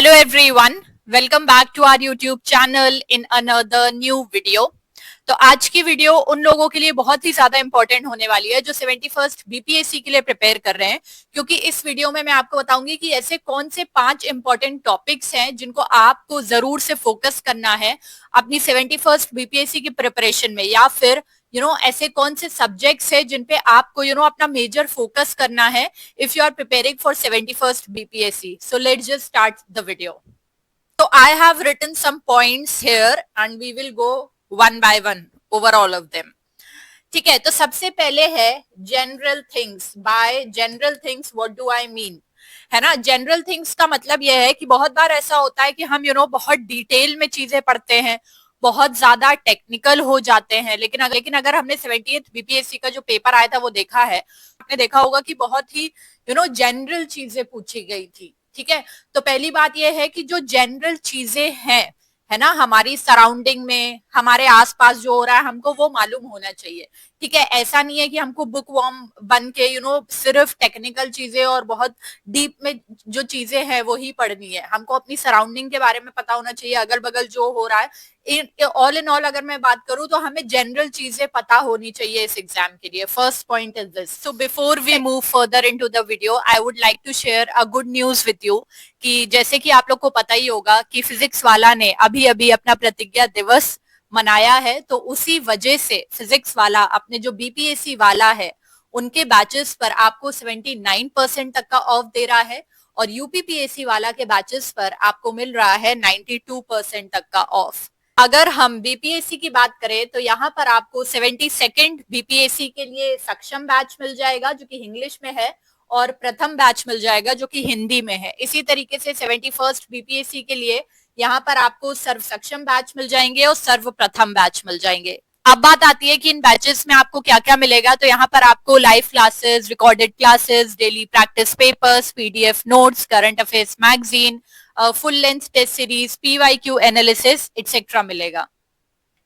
Hello everyone, welcome back to our YouTube channel in another new video. तो आज की video उन लोगों के लिए बहुत ही ज्यादा इंपॉर्टेंट होने वाली है जो 71st बीपीएससी के लिए प्रिपेयर कर रहे हैं, क्योंकि इस वीडियो में मैं आपको बताऊंगी कि ऐसे कौन से 5 इंपॉर्टेंट टॉपिक्स हैं जिनको आपको जरूर से फोकस करना है अपनी 71st बीपीएससी की प्रिपरेशन में, या फिर ऐसे कौन से सब्जेक्ट्स है जिन पे आपको अपना मेजर फोकस करना है if you are preparing for 71st BPSC. So let's just start the video. So I have written some points here and we will go one by one over all of them. ठीक है, तो सबसे पहले है general things. Bye general things what do I mean, है ना. General things का मतलब यह है कि बहुत बार ऐसा होता है कि हम बहुत डिटेल में चीजें पढ़ते हैं, बहुत ज्यादा टेक्निकल हो जाते हैं, लेकिन अगर हमने 70th बीपीएससी का जो पेपर आया था वो देखा है, आपने देखा होगा कि बहुत ही जनरल चीजें पूछी गई थी. ठीक है, तो पहली बात यह है कि जो जनरल चीजें हैं, है ना, हमारी सराउंडिंग में, हमारे आसपास जो हो रहा है हमको वो मालूम होना चाहिए. ठीक है, ऐसा नहीं है कि हमको बुक वॉर्म बन के सिर्फ टेक्निकल चीजें और बहुत डीप में जो चीजें हैं वो ही पढ़नी है. हमको अपनी सराउंडिंग के बारे में पता होना चाहिए, अगल बगल जो हो रहा है. ऑल इन ऑल अगर मैं बात करूं तो हमें जनरल चीजें पता होनी चाहिए इस एग्जाम के लिए. First point is this. So before we move further into the video, I would like to share a good news with you कि जैसे कि आप लोग को पता ही होगा कि फिजिक्स वाला ने अभी अभी अपना प्रतिज्ञा दिवस मनाया है, तो उसी वजह से फिजिक्स वाला अपने जो बीपीएससी वाला है उनके बैचेस पर आपको 79% तक का ऑफ दे रहा है, और यूपीपीएससी वाला के बैचेस पर आपको मिल रहा है 92% तक का ऑफ. अगर हम बीपीएससी की बात करें तो यहाँ पर आपको 72nd बीपीएससी के लिए सक्षम बैच मिल जाएगा जो कि इंग्लिश में है, और प्रथम बैच मिल जाएगा जो कि हिंदी में है. इसी तरीके से 71st बीपीएससी के लिए यहाँ पर आपको सर्व सक्षम बैच मिल जाएंगे और सर्व प्रथम बैच मिल जाएंगे. अब बात आती है कि इन बैचेस में आपको क्या क्या मिलेगा. तो यहाँ पर आपको live classes, recorded classes, daily practice papers, PDF notes, current affairs magazine, full length test series, PYQ analysis etcetera मिलेगा.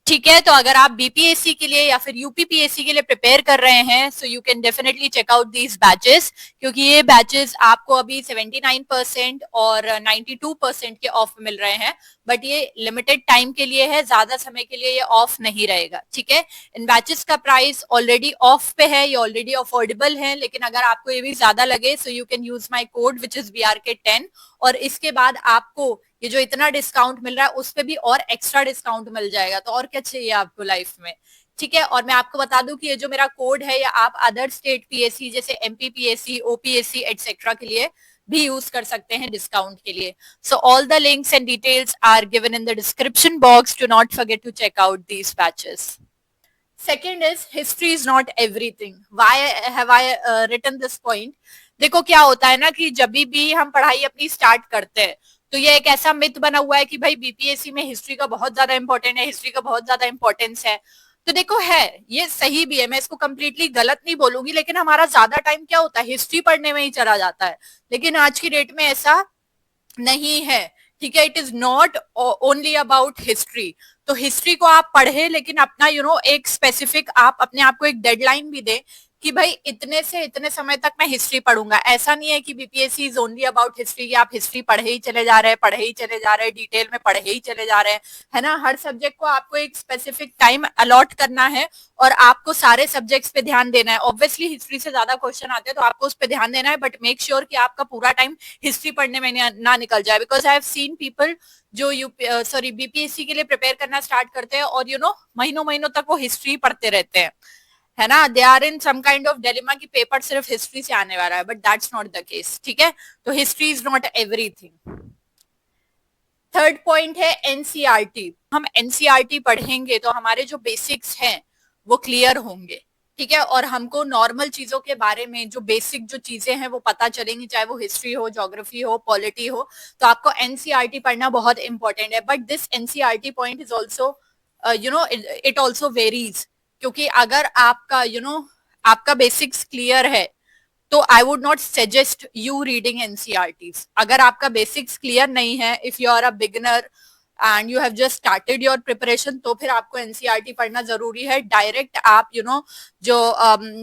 ठीक है, तो अगर आप बीपीएससी के लिए या फिर यूपीपीएससी के लिए प्रिपेयर कर रहे हैं, so you can definitely check out these batches, क्योंकि ये बैचेस आपको अभी 79% और 92% के ऑफ मिल रहे हैं, बट ये लिमिटेड टाइम के लिए है, ज्यादा समय के लिए ये ऑफ नहीं रहेगा. ठीक है, इन बैचेस का प्राइस ऑलरेडी ऑफ पे है, ये ऑलरेडी अफोर्डेबल है, लेकिन अगर आपको ये भी ज्यादा लगे सो you can use my code which is BRK10, और इसके बाद आपको ये जो इतना डिस्काउंट मिल रहा है उस पे भी और एक्स्ट्रा डिस्काउंट मिल जाएगा. तो और क्या चाहिए आपको लाइफ में. ठीक है, और मैं आपको बता दूं कि ये जो मेरा कोड है या आप अदर स्टेट पीएससी जैसे एमपीपीएससी, ओपीएससी एटसेट्रा के लिए भी यूज कर सकते हैं डिस्काउंट के लिए. So all the links and details are given in the description box. Do not forget to check out these batches. Second is history is not everything. Why have I written this point? देखो क्या होता है ना कि जब भी हम पढ़ाई अपनी स्टार्ट करते हैं तो ये एक ऐसा मिथ बना हुआ है कि भाई बीपीएससी में हिस्ट्री का बहुत ज्यादा इंपॉर्टेंट है, हिस्ट्री का बहुत ज्यादा इंपॉर्टेंस है. तो देखो है, ये सही भी है, मैं इसको कंप्लीटली गलत नहीं बोलूंगी, लेकिन हमारा ज्यादा टाइम क्या होता है हिस्ट्री पढ़ने में ही चला जाता है. लेकिन आज की डेट में ऐसा नहीं है. ठीक है, it is not only about history. तो हिस्ट्री को आप पढ़े, लेकिन अपना एक स्पेसिफिक आप अपने आप को एक डेडलाइन भी दे कि भाई इतने से इतने समय तक मैं हिस्ट्री पढ़ूंगा. ऐसा नहीं है कि BPSC is only about history, कि आप हिस्ट्री पढ़े ही चले जा रहे हैं, पढ़े ही चले जा रहे हैं, डिटेल में पढ़े ही चले जा रहे हैं, है ना. हर सब्जेक्ट को आपको एक स्पेसिफिक टाइम अलॉट करना है और आपको सारे सब्जेक्ट्स पे ध्यान देना है. ऑब्वियसली हिस्ट्री से ज्यादा क्वेश्चन आते हैं तो आपको उस पर ध्यान देना है, बट मेक श्योर कि आपका पूरा टाइम हिस्ट्री पढ़ने में ना निकल जाए. Because I have seen people जो बीपीएससी के लिए प्रिपेयर करना स्टार्ट करते हैं और महीनों महीनों तक वो हिस्ट्री पढ़ते रहते हैं, है ना. They are in some kind of dilemma कि पेपर सिर्फ हिस्ट्री से आने वाला है, but that's not the case. ठीक है, तो history is not everything. Third point है एनसीईआरटी. हम एनसीईआरटी पढ़ेंगे तो हमारे जो बेसिक्स हैं वो क्लियर होंगे. ठीक है, और हमको नॉर्मल चीजों के बारे में जो बेसिक जो चीजें हैं वो पता चलेंगी, चाहे वो हिस्ट्री हो, ज्योग्राफी हो, पॉलिटी हो. तो आपको एनसीईआरटी पढ़ना बहुत इंपॉर्टेंट है. But this NCERT point is also it also varies, क्योंकि अगर आपका आपका बेसिक्स क्लियर है तो I would not suggest you reading NCERTs. अगर आपका बेसिक्स क्लियर नहीं है, if you are a beginner and you have just started your preparation, तो फिर आपको एनसीईआरटी पढ़ना जरूरी है. डायरेक्ट आप जो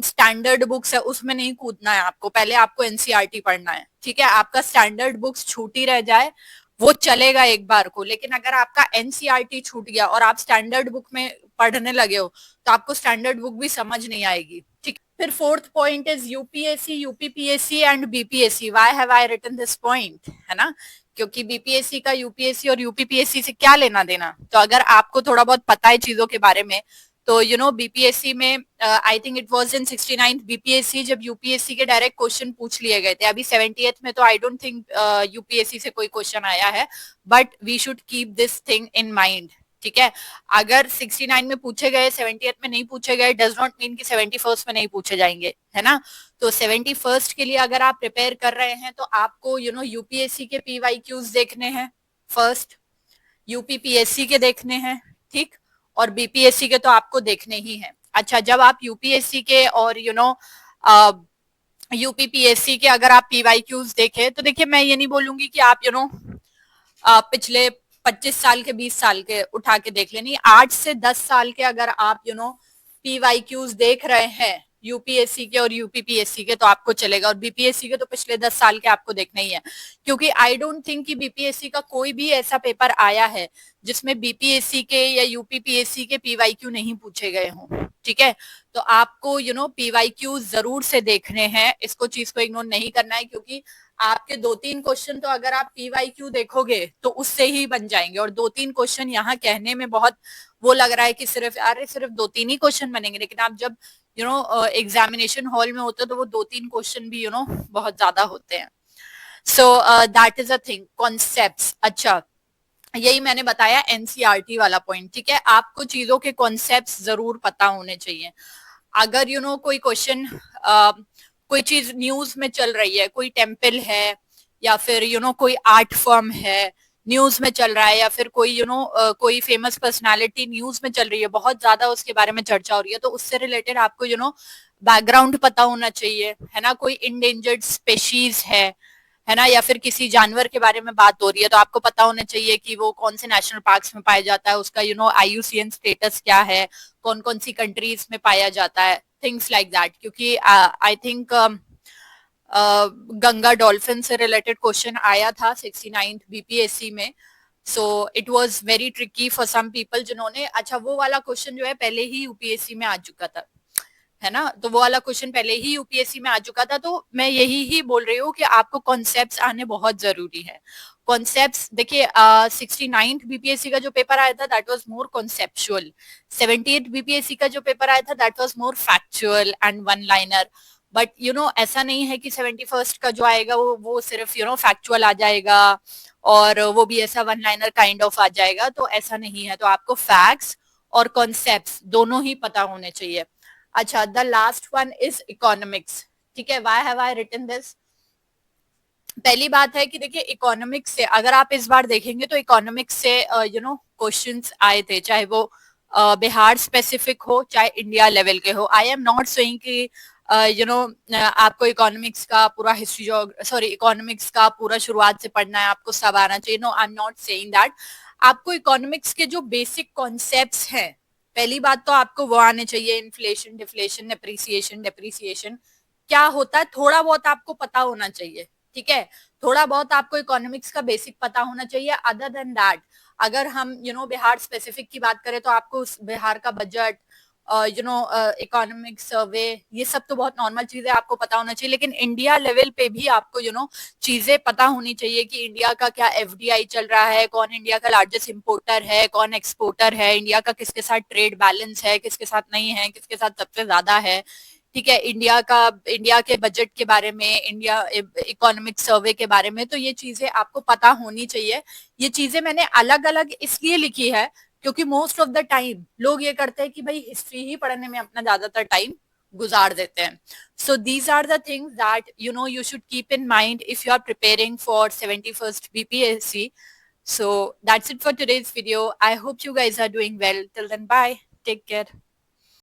स्टैंडर्ड बुक्स है उसमें नहीं कूदना है आपको, पहले आपको एनसीईआरटी पढ़ना है. ठीक है, आपका स्टैंडर्ड बुक्स छूटी रह जाए वो चलेगा एक बार को, लेकिन अगर आपका एनसीईआरटी छूट गया और आप स्टैंडर्ड बुक में पढ़ने लगे हो तो आपको स्टैंडर्ड बुक भी समझ नहीं आएगी, ठीक। फिर fourth point is UPSC, UPPSC and BPSC. Why have I written this point, है ना, क्योंकि बीपीएससी का यूपीएससी और यूपीपीएससी से क्या लेना देना। तो अगर आपको थोड़ा बहुत पता है चीजों के बारे में, तो बीपीएससी में I think it was in 69th BPSC जब यूपीएससी के डायरेक्ट क्वेश्चन पूछ लिए गए थे। अभी 70th में तो आई डोंट थिंक यूपीएससी से कोई क्वेश्चन आया है, but we should keep this thing in mind, ठीक है। अगर 69 में पूछे गए, 70th में नहीं पूछे गए, डज नॉट मीन कि 71st में नहीं पूछे जाएंगे, है ना। तो 71st के लिए अगर आप प्रिपेयर कर रहे हैं तो आपको यूपीएससी के पीवाईक्यूज देखने हैं फर्स्ट, यूपीपीएससी के देखने हैं, ठीक, और बीपीएससी के तो आपको देखने ही हैं। अच्छा, जब आप यूपीएससी के और यूपीपीएससी के अगर आप पीवाईक्यूज देखें तो देखिए, मैं ये नहीं बोलूंगी कि आप पिछले 25 साल के 20 साल के उठा के देख लेनी, 8 से 10 साल के अगर आप पीवाईक्यूज देख रहे हैं यूपीएससी के और यूपीपीएससी के तो आपको चलेगा, और बीपीएससी के तो पिछले 10 साल के आपको देखना ही है, क्योंकि आई डोंट थिंक कि बीपीएससी का कोई भी ऐसा पेपर आया है जिसमें बीपीएससी के या यूपीपीएससी के पीवाईक्यू नहीं पूछे गए हों, ठीक है। तो आपको पीवाईक्यू जरूर से देखने हैं, इसको चीज को इग्नोर नहीं करना है, क्योंकि आपके 2-3 क्वेश्चन तो अगर आप पीवाईक्यू देखोगे तो उससे ही बन जाएंगे, और 2-3 क्वेश्चन यहाँ कहने में बहुत वो लग रहा है कि सिर्फ 2-3 ही क्वेश्चन बनेंगे, लेकिन आप जब एग्जामिनेशन हॉल में होते तो वो 2-3 क्वेश्चन भी बहुत ज्यादा होते हैं। So that is a thing, concepts. अच्छा, यही मैंने बताया एनसीईआरटी वाला पॉइंट, ठीक है। आपको चीजों के कॉन्सेप्ट्स जरूर पता होने चाहिए। अगर कोई क्वेश्चन कोई चीज न्यूज में चल रही है, कोई टेम्पल है या फिर कोई आर्ट फॉर्म है न्यूज में चल रहा है, या फिर कोई कोई फेमस पर्सनालिटी न्यूज में चल रही है, बहुत ज्यादा उसके बारे में चर्चा हो रही है, तो उससे रिलेटेड आपको बैकग्राउंड पता होना चाहिए, है ना। कोई इंडेंजर्ड स्पेशीज है ना, या फिर किसी जानवर के बारे में बात हो रही है तो आपको पता होना चाहिए कि वो कौन से नेशनल पार्क्स में पाया जाता है, उसका आईयूसीएन स्टेटस क्या है, कौन कौन सी कंट्रीज में पाया जाता है, थिंग्स लाइक दैट। क्योंकि आई थिंक गंगा डॉल्फिन से रिलेटेड क्वेश्चन आया था 69th बीपीएससी में, so it was very tricky for some people जिन्होंने, अच्छा वो वाला क्वेश्चन जो है पहले ही यूपीएससी में आ चुका था, है ना, तो वो वाला क्वेश्चन पहले ही यूपीएससी में आ चुका था। तो मैं यही ही बोल रही हूँ कि आपको कॉन्सेप्ट्स आने बहुत जरूरी है। कॉन्सेप्ट्स देखिए, 69th बीपीएससी का जो पेपर आया था that was more conceptual, 70th BPSC का जो पेपर आया था that was more factual and one liner. But ऐसा नहीं है कि 71st का जो आएगा वो सिर्फ फैक्चुअल आ जाएगा और वो भी ऐसा वन लाइनर काइंड ऑफ आ जाएगा, तो ऐसा नहीं है। तो आपको फैक्ट्स और कॉन्सेप्ट्स दोनों ही पता होने चाहिए। अच्छा, the last one is economics, ठीक है। Why have I written this? पहली बात है कि देखिए, इकोनॉमिक्स से अगर आप इस बार देखेंगे तो इकोनॉमिक्स से क्वेश्चंस आए थे, चाहे वो बिहार स्पेसिफिक हो चाहे इंडिया लेवल के हो। आई एम नॉट सेइंग कि आपको इकोनॉमिक्स का पूरा इकोनॉमिक्स का पूरा शुरुआत से पढ़ना है, आपको सब आना चाहिए। No, I am not saying that. आपको इकोनॉमिक्स के जो बेसिक कॉन्सेप्ट्स हैं, पहली बात तो आपको वो आने चाहिए, इन्फ्लेशन, डिफ्लेशन, एप्रिसिएशन, डेप्रिसिएशन क्या होता है, थोड़ा बहुत आपको पता होना चाहिए, ठीक है। थोड़ा बहुत आपको इकोनॉमिक्स का बेसिक पता होना चाहिए। अदर देन दैट, अगर हम बिहार स्पेसिफिक की बात करें तो आपको बिहार का बजट, इकोनॉमिक सर्वे, ये सब तो बहुत नॉर्मल चीजें आपको पता होना चाहिए। लेकिन इंडिया लेवल पे भी आपको चीजें पता होनी चाहिए कि इंडिया का क्या एफडीआई चल रहा है, कौन इंडिया का लार्जेस्ट इंपोर्टर है, कौन एक्सपोर्टर है, इंडिया का किसके साथ ट्रेड बैलेंस है, किसके साथ नहीं है, किसके साथ सबसे ज्यादा है, ठीक है। इंडिया के बजट के बारे में, इंडिया इकोनॉमिक सर्वे के बारे में, तो ये चीजें आपको पता होनी चाहिए। ये चीजें मैंने अलग अलग इसलिए लिखी है क्योंकि मोस्ट ऑफ द टाइम लोग ये करते हैं कि भाई हिस्ट्री ही पढ़ने में अपना ज्यादातर टाइम गुजार देते हैं। So these are the things that you should keep in mind if you are preparing for 71st BPSC. So that's it for today's video. I hope you guys are doing well. Till then, bye. Take care.